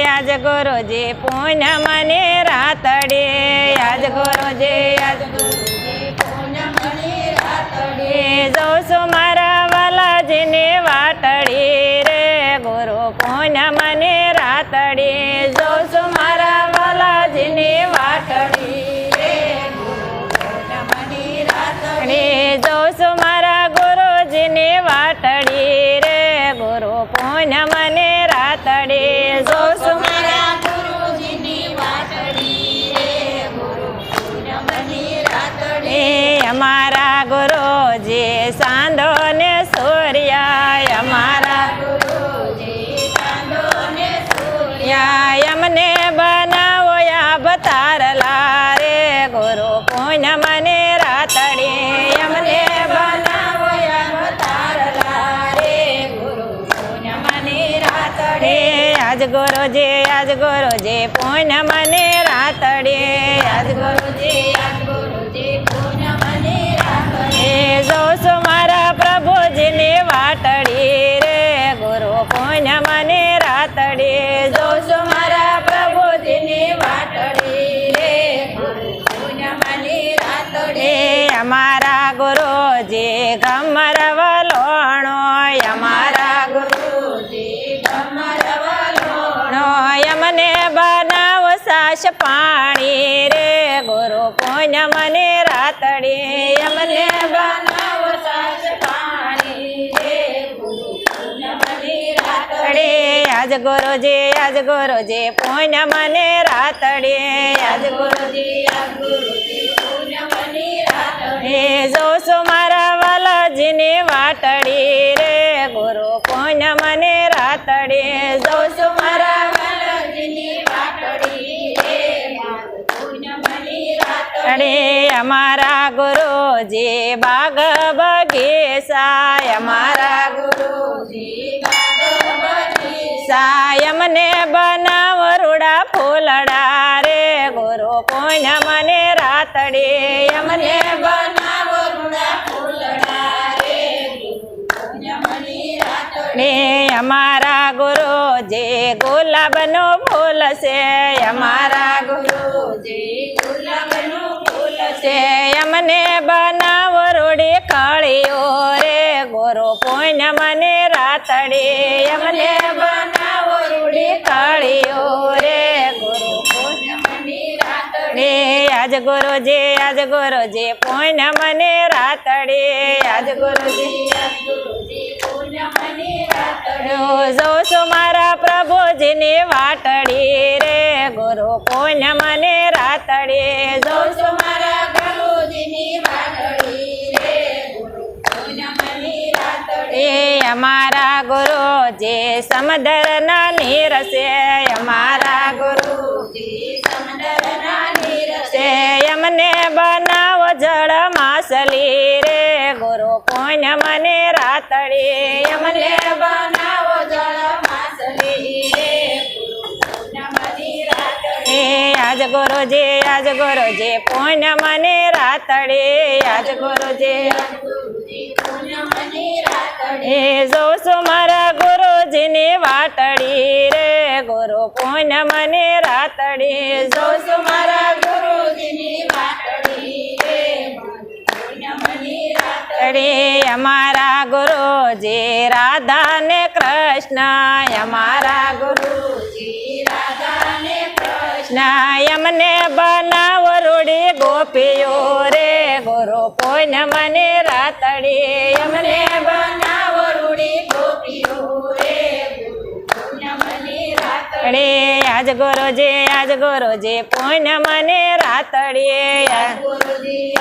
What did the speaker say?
આજ ગુરુજી પૂનમ ને રાતડે આજ ગુરુજી પૂનમ ને રાતડે જાઉં છું મારા વાલાજીને વાટડી રે ગુરુ પૂનમ ને રાતડે જાઉં છું મારા વાલાજીને વાટડી રે પૂનમ ને રાતડે જાઉં છું મારા ગુરુજીને વાટડી રે ગુરુ પૂનમ ને રાતડે જાઉં છું મારા ગુરુજીની વાટડી રે ગુરુ પૂનમ ને રાતડે અમારા ગુરુજી સાંધો ને સૂર્યા અમારા ગુરુજી સાંધો ને સૂર્યા અમને બનાવો અવતારલા રે ગુરુ પૂનમ ને રાતડે અમને બનાવો અવતારલા રે ગુરુ પૂનમ ને રાતડે આજ ગુરુજી પૂનમ ને રાતડે આજ ગુરુજી પૂનમ ને રાતડે જાઉં છું મારા પ્રભુજીને વાટડી રે ગુરુ પૂનમ ને રાતડે જાઉં છું મારા પ્રભુજીને વાટડી રે ગુરુ પૂનમ ને રાતડે અમારા ગુરુજી ગમર વલોણો અમારા ગુરુજી ગમર વલોણો અમને બનાવો સાસ પાણી રે ગુરુ પૂનમ ને રાતડે અમને બનાવો સાસ પાણી રે ગુરુ પૂનમ ને રાતડે આજ ગુરુજી પૂનમ ને રાતડે આજ ગુરુજી પૂનમ ને રાતડે જાઉં છું મારા વાલાજીને વાટડી રે ગુરુ પૂનમ ને રાતડે જાઉં છું મારા વાલાજીને વાટડી રે પૂનમ ને રાતડે અમારા ગુરુજી બાગ બગીચા અમારા ગુરુજી બાગ બગીચા અમને બનાવો રૂડા ફૂલડા રે ગુરુ પૂનમ ને રાતડે અમને બનાવો રૂડા ફૂલડા રે ગુરુ પૂનમ ને રાતડે અમારા ગુરુજી ગુલાબનો ફૂલ છે અમારા ગુરુજી ગુલાબનો ફૂલ છે અમને બનાવો રૂડી કળીઓ રે ગુરુ પૂનમ ને રાતડે અમને બનાવો રૂડી કળીઓ રે ગુરુ પૂનમ ને રાતડે આજ ગુરુજી પૂનમ ને રાતડે આજ ગુરુજી પૂનમ ને રાતડે જાઉં છું મારા પ્રભુજીને વાટડી રે ગુરુ પૂનમ ને રાતડે જાઉં છું મારા પ્રભુજીની વાટડી રે ગુરુ પૂનમ ને રાતડે અમારા ગુરુજી સમુદ્રના નીર છે અમારા ગુરુજી સમુદ્રના નીર છે અમને બનાવો જળ માછલી રે ગુરુ પૂનમ ને રાતડે અમને બનાવો જળ માછલી રે ગુરુ પૂનમ ને રાતડે આજ ગુરુજી પૂનમ ને રાતડે આજ ગુરુજી પૂનમ ને રાતડે જાઉં છું મારા ગુરુજીને વાટડી રે ગુરુ પૂનમ ને રાતડે જાઉં છું મારા ગુરુજીની વાટડી રે પૂનમ ને રાતડે અમારા ગુરુજી રાધા ને કૃષ્ણ અમારા ગુરુજી રાધા ને કૃષ્ણ અમને બનાવો રૂડી ગોપીઓ રે ગુરુ પૂનમ ને રાતડે અમને બનાવો રૂડી ગોપીઓ રે ગુરુ પૂનમ ને રાતડે આજ ગુરુજી પૂનમ ને રાતડે આજ ગુરુજી